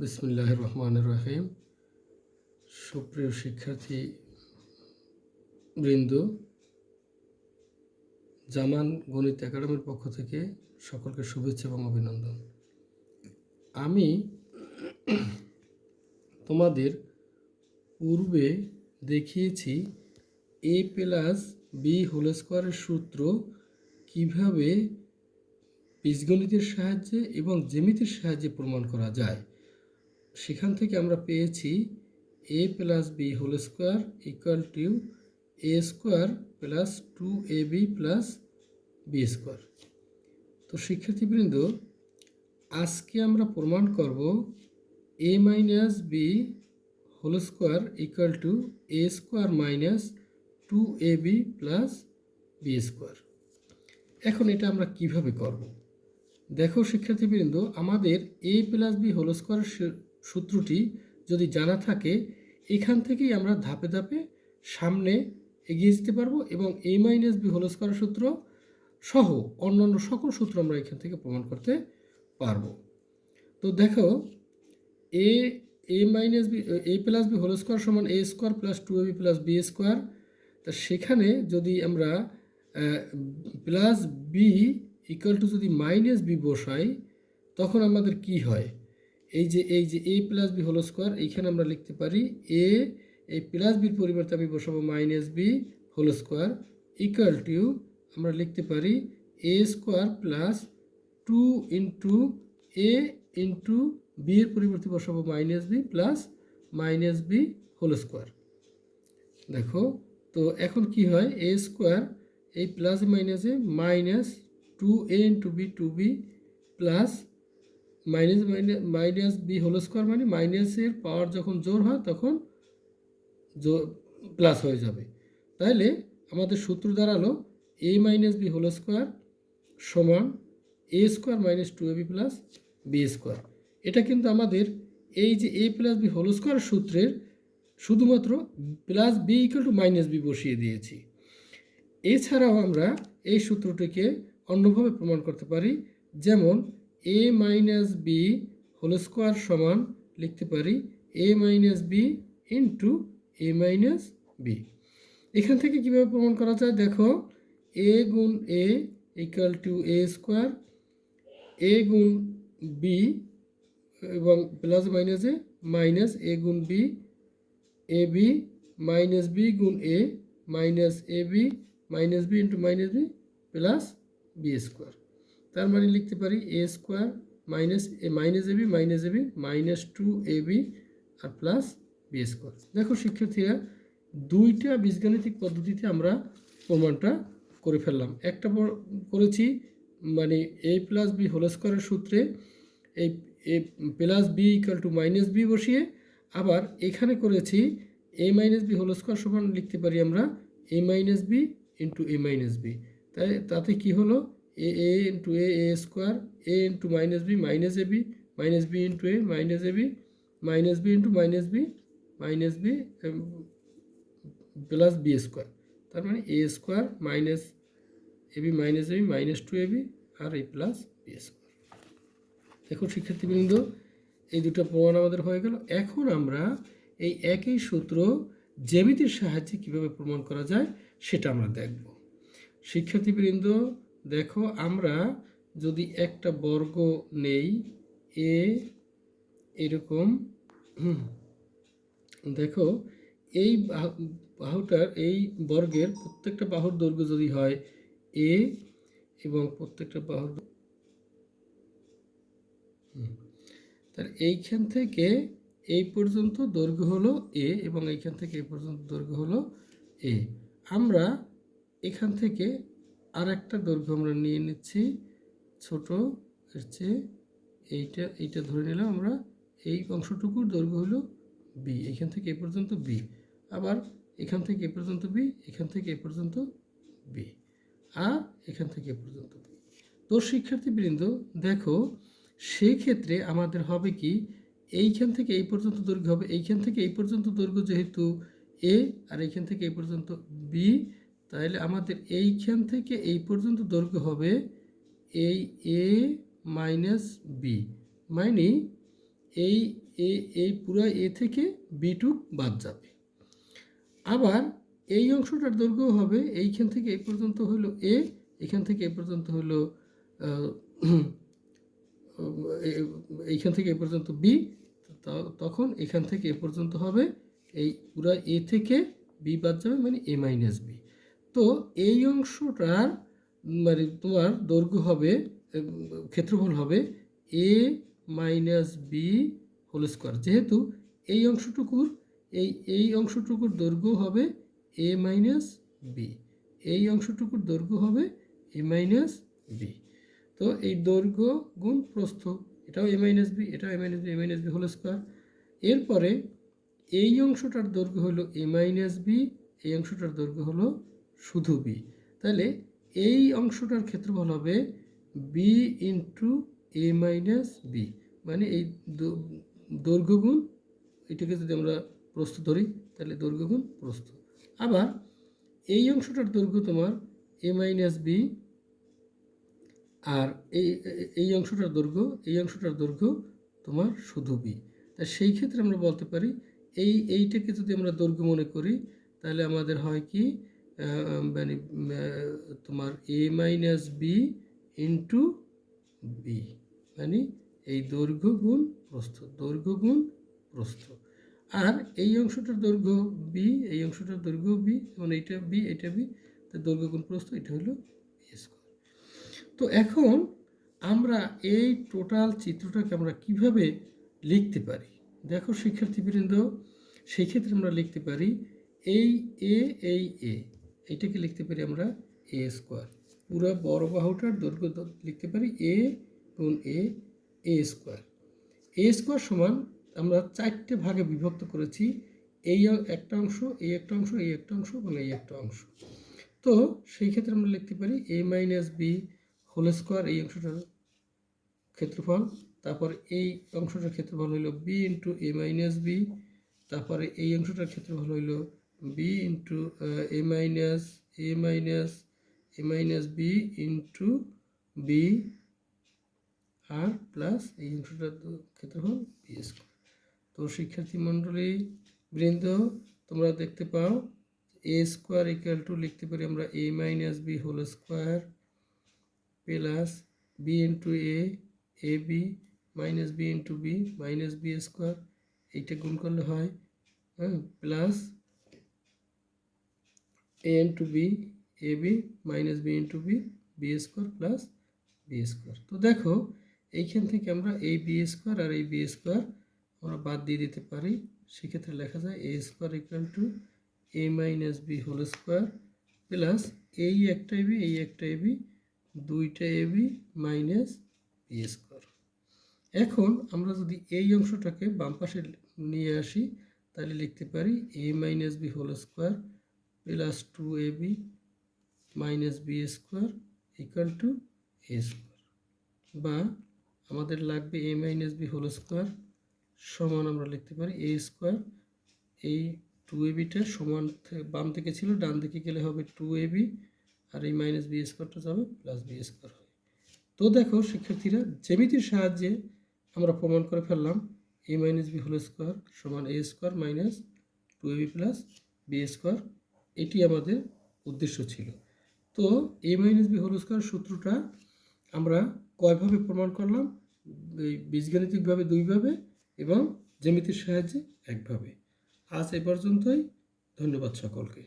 বিসমিল্লাহির রহমানির রহিম। সুপ্রিয় শিক্ষার্থী বৃন্দ, জামান গণিত একাডেমির পক্ষ থেকে সকলকে শুভেচ্ছা এবং অভিনন্দন। আমি তোমাদের পূর্বে দেখিয়েছি a প্লাস বি হোল স্কোয়ারের সূত্র কিভাবে বীজগণিতের সাহায্যে এবং জ্যামিতির সাহায্যে প্রমাণ করা যায়। সেখান থেকে আমরা পেয়েছি a plus B whole square equal to A square plus 2ab plus B square. তো শিক্ষার্থীবৃন্দ, আজকে আমরা প্রমাণ করব a minus B whole square equal to A square minus 2ab plus B square. এখন এটা আমরা কিভাবে করব? দেখো শিক্ষার্থীবৃন্দ, আমাদের a প্লাস বি হোল স্কোয়ারের সূত্রটি যদি জানা থাকে, এখান থেকেই আমরা ধাপে ধাপে সামনে এগিয়ে যেতে পারবো এবং a মাইনাস বি হোল স্কোয়ারের সূত্র সহ অন্যান্য সকল সূত্র আমরা এখান থেকে প্রমাণ করতে পারবো। তো দেখো, a minus B a plus B whole square সমান A square plus 2ab plus B square. তা সেখানে যদি আমরা প্লাস বি ইকুয়াল টু যদি মাইনাস বি বসাই, তখন আমাদের কি হয়? এই যে A plus B whole square, এইখানে আমরা লিখতে পারি এই প্লাস বির পরিবর্তে আমি বসাবো minus B whole square equal to আমরা লিখতে পারি A square plus 2 into A into B এর পরিবর্তে বসাবো minus B plus minus B whole square. দেখো, তো এখন কি হয়? এ স্কোয়ার এই প্লাস মাইনাসে minus 2a into B 2b plus minus minus B whole square, মানে মাইনাসের পাওয়ার যখন জোর হয় তখন প্লাস হয়ে যাবে। তাইলে আমাদের সূত্র দাঁড়ালো a minus B whole square সমান A square minus 2ab plus B square. এটা কিন্তু আমাদের এই যে a plus B whole square সূত্রের শুধুমাত্র plus B equal to minus B বসিয়ে দিয়েছি। এছাড়াও আমরা এই সূত্রটিকে অন্যভাবে প্রমাণ করতে পারি, যেমন a minus B whole square সমান লিখতে পারি a minus B into A minus B. এখান থেকে কীভাবে প্রমাণ করা যায়? দেখো, a গুণ a equal to A square, a গুণ বি এবং প্লাস মাইনাসে মাইনাস a গুণ B, A B minus B গুণ A minus A B minus B into minus B plus B square. তার মানে লিখতে পারি A square minus A B minus 2ab আর প্লাস বি স্কোয়ার। দেখো শিক্ষার্থীরা, দুইটা বীজগাণিতিক পদ্ধতিতে আমরা প্রমাণটা করে ফেললাম। একটা করেছি মানে a প্লাস বি হোল স্কোয়ারের সূত্রে এই A plus B equal to minus B বসিয়ে, আবার এখানে করেছি a minus B whole square সমান লিখতে পারি আমরা a minus B into A minus B. তাই তাতে কি হলো? A into A square, A into minus B minus B into A minus B into minus B plus B square. তার মানে A square minus AB minus 2ab আর এই plus B square. দেখো শিক্ষার্থীবৃন্দ, এই দুটো প্রমাণ আমাদের হয়ে গেল। এখন আমরা এই একই সূত্র জ্যামিতির সাহায্যে কিভাবে প্রমাণ করা যায় সেটা আমরা দেখব। শিক্ষার্থীবৃন্দ দেখো, আমরা যদি একটা বর্গ নেই এ এরকম, দেখো এই বাহুটার এই বর্গের প্রত্যেকটা বাহুর দৈর্ঘ্য যদি হয় এ এবং প্রত্যেকটা বাহুর তাহলে এইখান থেকে এই পর্যন্ত দৈর্ঘ্য হলো এ এবং এইখান থেকে এই পর্যন্ত দৈর্ঘ্য হলো এ। আমরা এখান থেকে আর একটা দৈর্ঘ্য আমরা নিয়ে নিচ্ছি ছোট এর চেয়ে, এইটা ধরে নিলাম আমরা। এই অংশটুকুর দৈর্ঘ্য হলো বি, এখান থেকে এ পর্যন্ত বি, আবার এখান থেকে এ পর্যন্ত বি, এখান থেকে এ পর্যন্ত বি, আর এখান থেকে এ পর্যন্ত বি। তো শিক্ষার্থীবৃন্দ দেখো, সেই ক্ষেত্রে আমাদের হবে কি, এইখান থেকে এই পর্যন্ত দৈর্ঘ্য হবে, এইখান থেকে এই পর্যন্ত দৈর্ঘ্য যেহেতু এ আর এইখান থেকে এই পর্যন্ত বি, তাহলে আমাদের এইখান থেকে এই পর্যন্ত দৈর্ঘ্য হবে এই এ মাইনাস বি, মানে এই এই পুরো এ থেকে বি2 বাদ যাবে। আবার এই অংশটার দৈর্ঘ্য হবে এইখান থেকে এই পর্যন্ত হলো এ, এখান থেকে এই পর্যন্ত হলো এইখান থেকে এ পর্যন্ত বি, তখন এখান থেকে এ পর্যন্ত হবে এই পুরো এ থেকে বি বাদ যাবে, মানে এ মাইনাস বি। তো এই অংশটার মানে তোমার দৈর্ঘ্য হবে, ক্ষেত্রফল হবে এ মাইনাস বি হোল স্কোয়ার। যেহেতু এই অংশটুকুর এই অংশটুকুর দৈর্ঘ্য হবে এ মাইনাস বি, এই অংশটুকুর দৈর্ঘ্য হবে এ মাইনাস বি। তো এই দৈর্ঘ্য গুণ প্রস্থ, এটাও এ মাইনাস বি, এটাও এ মাইনাস বি হোল স্কোয়ার। এরপরে এই অংশটার দৈর্ঘ্য হলো এ মাইনাস বি, এই অংশটার দৈর্ঘ্য হলো শুধু বি। তাহলে এই অংশটার ক্ষেত্রফল হবে B into A minus B, মানে এই দৈর্ঘ্য গুণ এটাকে যদি আমরা প্রস্থ ধরি তাহলে দৈর্ঘ্য গুণ প্রস্থ। আবার এই অংশটার দৈর্ঘ্য তোমার এ মাইনাস বি, আর এই অংশটার দৈর্ঘ্য তোমার শুধু বি। তা সেই ক্ষেত্রে আমরা বলতে পারি এইটাকে যদি আমরা দৈর্ঘ্য মনে করি তাহলে আমাদের হয় কি, মানে তোমার এ মাইনাস বি ইন্টু বি, মানে এই দৈর্ঘ্য গুণ প্রস্থ। আর এই অংশটার দৈর্ঘ্য বি, এই অংশটার দৈর্ঘ্য বি, মানে এইটা বি, এটা বি, তো দৈর্ঘ্য গুণ প্রস্থ, এটা হলো বি স্কোয়ার। তো এখন আমরা এই টোটাল চিত্রটাকে আমরা কিভাবে লিখতে পারি দেখো শিক্ষার্থীবৃন্দ। সেই ক্ষেত্রে আমরা লিখতে পারি এই এইটাকে লিখতে পারি আমরা এ স্কোয়ার। পুরো বড় বাহুটার দৈর্ঘ্য লিখতে পারি এ গুণ এ স্কোয়ার। এ স্কোয়ার সমান আমরা 4টে ভাগে বিভক্ত করেছি, এই একটা অংশ, এই একটা অংশ, এই একটা অংশ এবং এই একটা অংশ। তো সেই ক্ষেত্রে আমরা লিখতে পারি A minus B whole square, এই অংশটার ক্ষেত্রফল, তারপর এই অংশটার ক্ষেত্রফল হইল B into A minus B, তারপরে এই অংশটার ক্ষেত্রফল হইল B into A minus B into B, R plus এই অংশটার ক্ষেত্রফল বি স্কোয়ার। তো শিক্ষার্থী মণ্ডলী বৃন্দ, তোমরা দেখতে পাও এ স্কোয়ার ইকুয়াল টু লিখতে পারি আমরা A minus B whole square plus B into A B minus B into B minus B square, এইটা গুণ করলে হয় plus A into B A B minus B into B square plus B square. তো দেখো এইখান থেকে আমরা এই বি স্কোয়ার আর এই বি স্কোয়ার আমরা বাদ দিয়ে দিতে পারি। সেক্ষেত্রে লেখা যায় A square equal to A minus B whole square plus এই একটা এবি, এই একটা এবি, দুইটা এবি মাইনাস বি স্কোয়ার। এখন আমরা যদি এই অংশটাকে বাম পাশে নিয়ে আসি তাহলে লিখতে পারি A minus B whole square plus 2ab minus B square equal to A square, বা আমাদের লাগবে A minus B whole square সমান আমরা লিখতে পারি এ স্কোয়ার, এই 2abটা সমান বাম দিকে ছিল, ডান দিকে গেলে হবে 2ab, আর এই মাইনাস বি স্কোয়ারটা যাবে প্লাস বি স্কোয়ার হবে। তো দেখো শিক্ষার্থীরা, জ্যামিতির সাহায্যে আমরা প্রমাণ করে ফেললাম A minus B whole square সমান A square minus 2ab plus B square, এটি আমাদের উদ্দেশ্য ছিল। তো A minus B whole square সূত্রটা আমরা কয়ভাবে প্রমাণ করলাম? বীজগাণিতিকভাবে 2ভাবে এবং জ্যামিতির সাহায্যে 1ভাবে। আজ এ পর্যন্তই, ধন্যবাদ সকলকে।